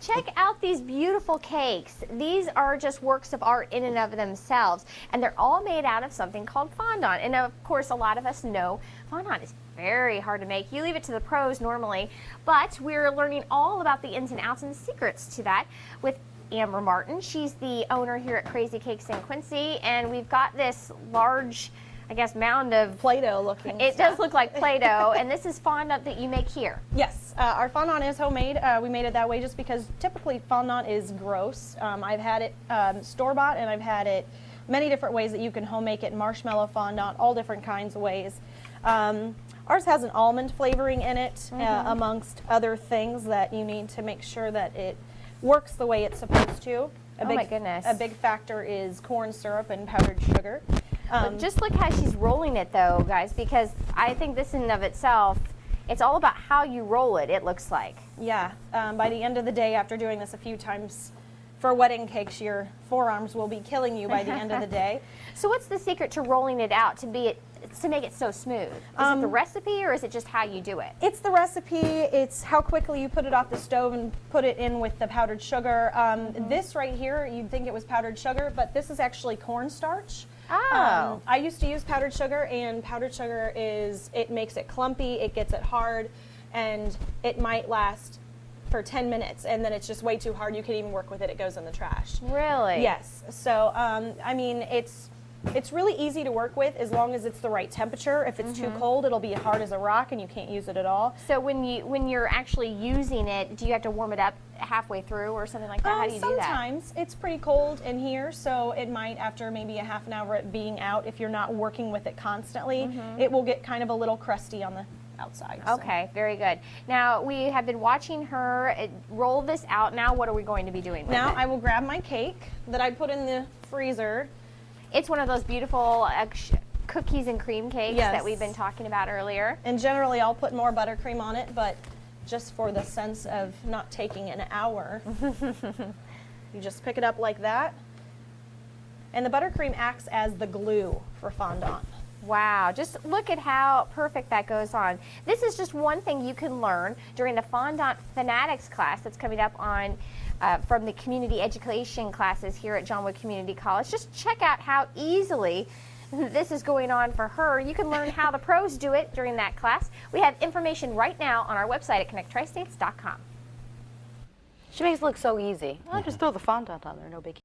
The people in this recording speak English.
Check out these beautiful cakes. These are just works of art in and of themselves, and they're all made out of something called fondant. And of course, a lot of us know fondant is very hard to make. You leave it to the pros normally, but we're learning all about the ins and outs and the secrets to that with Amber Martin. She's the owner here at Krazy Cakes in Quincy, and we've got this large, I guess, mound of Play-Doh looking It stuff. does look like Play-Doh, and this is fondant that you make here. Yes, our fondant is homemade. We made it that way just because typically fondant is gross. I've had it store-bought, and I've had it many different ways that you can home make it, marshmallow fondant, all different kinds of ways. Ours has an almond flavoring in it, amongst other things that you need to make sure that it works the way it's supposed to. My goodness. A big factor is corn syrup and powdered sugar. Just look how she's rolling it though, guys, because I think this in and of itself, it's all about how you roll it, it looks like. Yeah, by the end of the day, after doing this a few times for wedding cakes, your forearms will be killing you by the end of the day. So what's the secret to rolling it out to make it so smooth? Is it the recipe, or is it just how you do it? It's the recipe, it's how quickly you put it off the stove and put it in with the powdered sugar. This right here, you'd think it was powdered sugar, but this is actually cornstarch. Oh. I used to use powdered sugar, and powdered sugar it makes it clumpy, it gets it hard, and it might last for 10 minutes, and then it's just way too hard. You can't even work with it. It goes in the trash. Really? Yes. So, I mean, it's really easy to work with as long as it's the right temperature. If it's too cold, it'll be hard as a rock, and you can't use it at all. So when you're actually using it, do you have to warm it up halfway through or something like that? How do you do that? Sometimes. It's pretty cold in here, so it might, after maybe a half an hour it being out, if you're not working with it constantly, it will get kind of a little crusty on the outside. Okay, very good. Now, we have been watching her roll this out. Now, what are we going to be doing with Now, it? I will grab my cake that I put in the freezer. It's one of those beautiful cookies and cream cakes that we've been talking about earlier. And generally, I'll put more buttercream on it, but just for the sense of not taking an hour, you just pick it up like that. And the buttercream acts as the glue for fondant. Wow, just look at how perfect that goes on. This is just one thing you can learn during the Fondant Fanatics class that's coming up on from the community education classes here at Johnwood Community College. Just check out how easily this is going on for her. You can learn how the pros do it during that class. We have information right now on our website at connecttristates.com. She makes it look so easy. I'll just throw the fondant on there, no biggie.